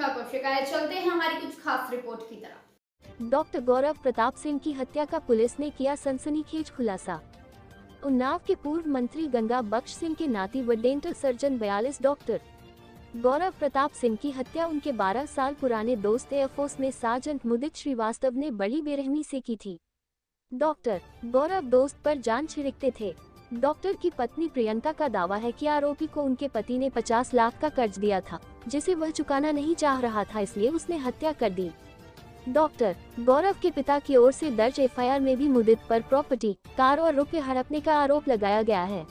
ठाकुर। शिकायत चलते हैं हमारी कुछ खास रिपोर्ट की तरफ। डॉक्टर गौरव प्रताप सिंह की हत्या का पुलिस ने किया सनसनीखेज खुलासा। उन्नाव के पूर्व मंत्री गंगा बख्श सिंह के नाती व डेंटल सर्जन 42 डॉक्टर गौरव प्रताप सिंह की हत्या उनके 12 साल पुराने दोस्त एयरफोर्स में सार्जेंट मुदित श्रीवास्तव ने बड़ी बेरहमी से की थी। डॉक्टर गौरव दोस्त पर जान छिड़कते थे। डॉक्टर की पत्नी प्रियंका का दावा है कि आरोपी को उनके पति ने 50 लाख का कर्ज दिया था, जिसे वह चुकाना नहीं चाह रहा था, इसलिए उसने हत्या कर दी। डॉक्टर गौरव के पिता की ओर से दर्ज एफआईआर में भी मुदित पर प्रॉपर्टी, कार और रुपए हड़पने का आरोप लगाया गया है।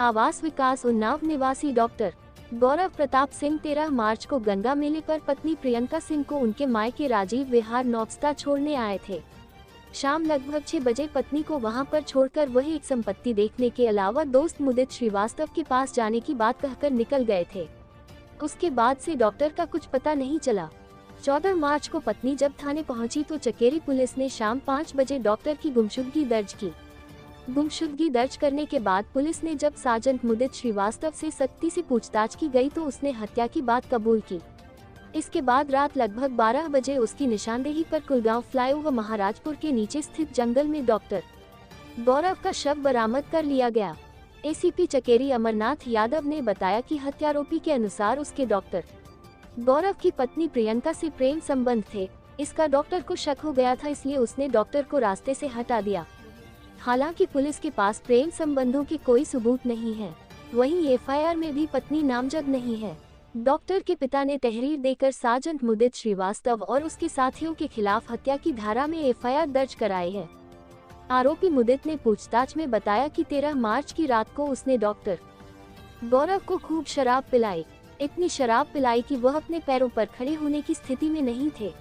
आवास विकास उन्नाव निवासी डॉक्टर गौरव प्रताप सिंह 13 मार्च को गंगा मेले पर पत्नी प्रियंका सिंह को उनके मायके राजीव विहार नौबस्ता छोड़ने आए थे। शाम लगभग 6 बजे पत्नी को वहां पर छोड़कर वह एक संपत्ति देखने के अलावा दोस्त मुदित श्रीवास्तव के पास जाने की बात कहकर निकल गए थे। उसके बाद से डॉक्टर का कुछ पता नहीं चला। 14 मार्च को पत्नी जब थाने पहुंची तो चकेरी पुलिस ने शाम 5 बजे डॉक्टर की गुमशुदगी दर्ज की। गुमशुदगी दर्ज करने के बाद पुलिस ने जब सार्जेंट मुदित श्रीवास्तव से सख्ती से पूछताछ की गई तो उसने हत्या की बात कबूल की। इसके बाद रात लगभग 12 बजे उसकी निशानदेही पर कुलगांव फ्लाईओवर महाराजपुर के नीचे स्थित जंगल में डॉक्टर गौरव का शव बरामद कर लिया गया। एसीपी चकेरी अमरनाथ यादव ने बताया कि हत्यारोपी के अनुसार उसके डॉक्टर गौरव की पत्नी प्रियंका से प्रेम संबंध थे। इसका डॉक्टर को शक हो गया था, इसलिए उसने डॉक्टर को रास्ते से हटा दिया। हालांकि पुलिस के पास प्रेम संबंधों के कोई सबूत नहीं है। वहीं एफआईआर में भी पत्नी नामजद नहीं है। डॉक्टर के पिता ने तहरीर देकर सार्जेंट मुदित श्रीवास्तव और उसके साथियों के खिलाफ हत्या की धारा में एफआईआर दर्ज कराई है। आरोपी मुदित ने पूछताछ में बताया कि 13 मार्च की रात को उसने डॉक्टर गौरव को खूब शराब पिलाई। इतनी शराब पिलाई कि वह अपने पैरों पर खड़े होने की स्थिति में नहीं थे।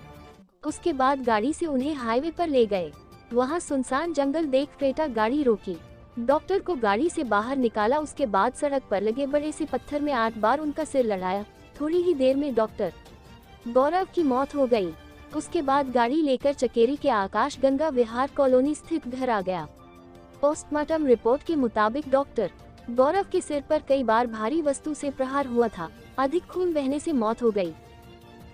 उसके बाद गाड़ी से उन्हें हाईवे पर ले गए। वहां सुनसान जंगल देख क्रेटा गाड़ी रोकी। डॉक्टर को गाड़ी से बाहर निकाला। उसके बाद सड़क पर लगे बड़े से पत्थर में 8 बार उनका सिर लड़ाया। थोड़ी ही देर में डॉक्टर गौरव की मौत हो गई। उसके बाद गाड़ी लेकर चकेरी के आकाश गंगा विहार कॉलोनी स्थित घर आ गया। पोस्टमार्टम रिपोर्ट के मुताबिक डॉक्टर गौरव के सिर पर कई बार भारी वस्तु से प्रहार हुआ था। अधिक खून बहने से मौत हो गई।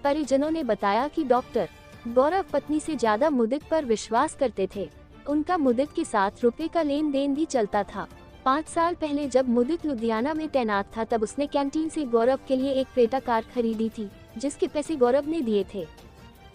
परिजनों ने बताया कि डॉक्टर गौरव पत्नी से ज्यादा मुदित पर विश्वास करते थे। उनका मुदित के साथ रुपए का लेन देन भी चलता था। 5 साल पहले जब मुदित लुधियाना में तैनात था तब उसने कैंटीन से गौरव के लिए एक क्रेटा कार खरीदी थी, जिसके पैसे गौरव ने दिए थे।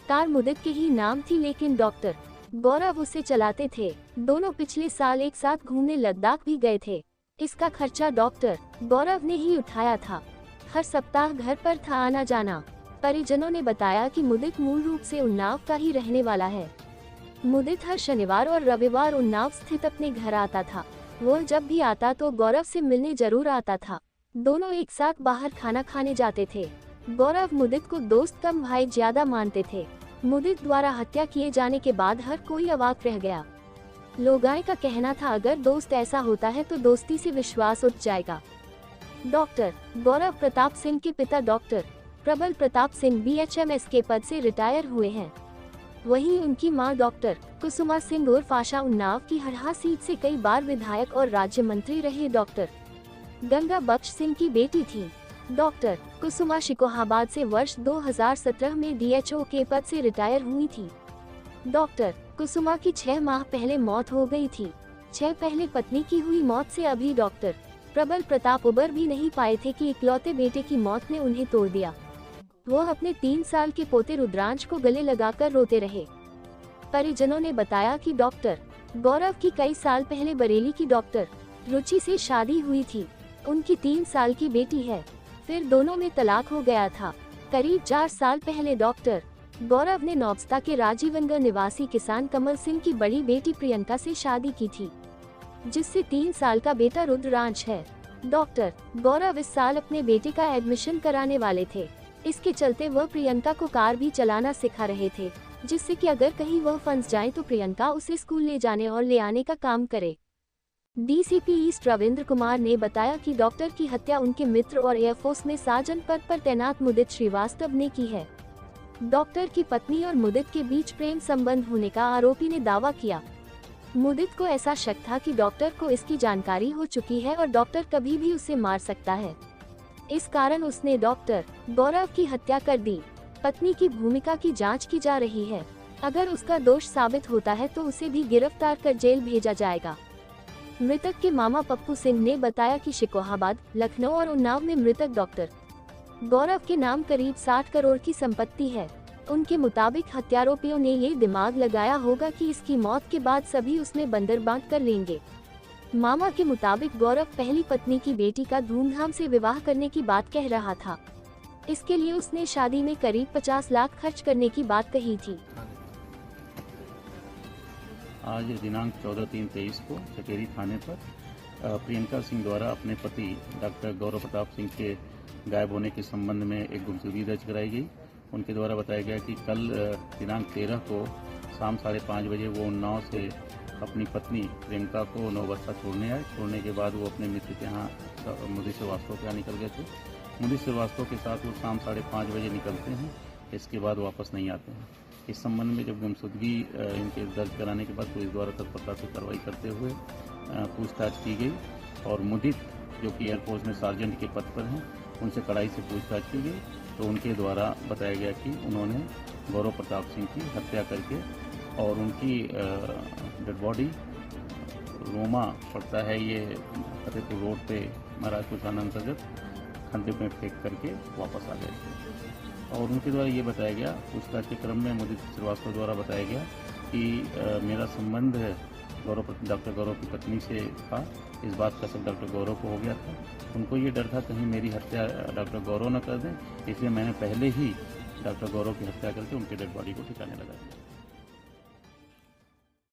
कार मुदित के ही नाम थी, लेकिन डॉक्टर गौरव उसे चलाते थे। दोनों पिछले साल एक साथ घूमने लद्दाख भी गए थे। इसका खर्चा डॉक्टर गौरव ने ही उठाया था। हर सप्ताह घर पर था आना जाना। परिजनों ने बताया कि मुदित मूल रूप से उन्नाव का ही रहने वाला है। मुदित हर शनिवार और रविवार उन्नाव स्थित अपने घर आता था। वह जब भी आता तो गौरव से मिलने जरूर आता था। दोनों एक साथ बाहर खाना खाने जाते थे। गौरव मुदित को दोस्त कम भाई ज्यादा मानते थे। मुदित द्वारा हत्या किए जाने के बाद हर कोई अवाक रह गया। लोगाई का कहना था, अगर दोस्त ऐसा होता है तो दोस्ती से विश्वास उठ जाएगा। डॉक्टर गौरव प्रताप सिंह के पिता डॉक्टर प्रबल प्रताप सिंह बीएचएमएस के पद से रिटायर हुए हैं। वहीं उनकी मां डॉक्टर कुसुमा सिंह उर्फ आशा उन्नाव की हरहा सीट से कई बार विधायक और राज्य मंत्री रहे डॉक्टर गंगा बख्श सिंह की बेटी थी। डॉक्टर कुसुमा शिकोहाबाद से वर्ष 2017 में डीएचओ के पद से रिटायर हुई थी। डॉक्टर कुसुमा की 6 माह पहले मौत हो गई थी। 6 पहले पत्नी की हुई मौत से अभी डॉक्टर प्रबल प्रताप उबर भी नहीं पाए थे कि इकलौते बेटे की मौत ने उन्हें तोड़ दिया। वह अपने 3 साल के पोते रुद्रांश को गले लगाकर रोते रहे। परिजनों ने बताया कि डॉक्टर गौरव की कई साल पहले बरेली की डॉक्टर रुचि से शादी हुई थी। उनकी 3 साल की बेटी है। फिर दोनों में तलाक हो गया था। करीब 4 साल पहले डॉक्टर गौरव ने नौबस्ता के राजीवनगर निवासी किसान कमल सिंह की बड़ी बेटी प्रियंका से शादी की थी, जिससे 3 साल का बेटा रुद्रांश है। डॉक्टर गौरव इस साल अपने बेटे का एडमिशन कराने वाले थे। इसके चलते वह प्रियंका को कार भी चलाना सिखा रहे थे, जिससे कि अगर कहीं वह फंस जाए तो प्रियंका उसे स्कूल ले जाने और ले आने का काम करे। डीसीपी ईस्ट रविंद्र कुमार ने बताया कि डॉक्टर की हत्या उनके मित्र और एयरफोर्स में सार्जेंट पद पर तैनात मुदित श्रीवास्तव ने की है। डॉक्टर की पत्नी और मुदित के बीच प्रेम संबंध होने का आरोपी ने दावा किया। मुदित को ऐसा शक था कि डॉक्टर को इसकी जानकारी हो चुकी है और डॉक्टर कभी भी उसे मार सकता है। इस कारण उसने डॉक्टर गौरव की हत्या कर दी। पत्नी की भूमिका की जांच की जा रही है। अगर उसका दोष साबित होता है तो उसे भी गिरफ्तार कर जेल भेजा जाएगा। मृतक के मामा पप्पू सिंह ने बताया कि शिकोहाबाद, लखनऊ और उन्नाव में मृतक डॉक्टर गौरव के नाम करीब 60 करोड़ की संपत्ति है। उनके मुताबिक हत्यारोपियों ने ये दिमाग लगाया होगा कि इसकी मौत के बाद सभी उसमें बंदर बांट कर लेंगे। मामा के मुताबिक गौरव पहली पत्नी की बेटी का धूमधाम से विवाह करने की बात कह रहा था। इसके लिए उसने शादी में करीब 50 लाख खर्च करने की बात कही थी। आज दिनांक 14/3/23 को चकेरी थाने पर प्रियंका सिंह द्वारा अपने पति डॉक्टर गौरव प्रताप सिंह के गायब होने के संबंध में एक गुमशुदगी दर्ज कराई गई। उनके द्वारा बताया गया कि कल दिनांक 13 को शाम 5:30 बजे वो उन्नाव से अपनी पत्नी प्रियंका को नौबस्ता छोड़ने आए। छोड़ने के बाद वो अपने मित्र के यहाँ मुदी श्रीवास्तव के यहाँ निकल गए थे। मुदी श्रीवास्तव के साथ वो शाम 5:30 बजे निकलते हैं। इसके बाद वापस नहीं आते हैं। इस संबंध में जब गुमशुदगी इनके दर्ज कराने के बाद पुलिस द्वारा तत्परता से कार्रवाई करते हुए पूछताछ की गई और मुदित जो कि एयरफोर्स में सार्जेंट के पद पर हैं, उनसे कड़ाई से पूछताछ की गई तो उनके द्वारा बताया गया कि उन्होंने गौरव प्रताप सिंह की हत्या करके और उनकी डेड बॉडी रोमा पड़ता है ये फतेहपुर रोड पे महाराजपुर थाना अंतर्गत खड्डे में फेंक करके वापस आ गए थे। और उनके द्वारा ये बताया गया, पूछताछ के क्रम में मुदित श्रीवास्तव द्वारा बताया गया कि मेरा संबंध डॉक्टर गौरव की पत्नी से था। इस बात का सब डॉक्टर गौरव को हो गया था। उनको ये डर था कहीं मेरी हत्या डॉक्टर गौरव न कर दें, इसलिए मैंने पहले ही डॉक्टर गौरव की हत्या करके उनके डेड बॉडी को ठिकाने लगा दिया।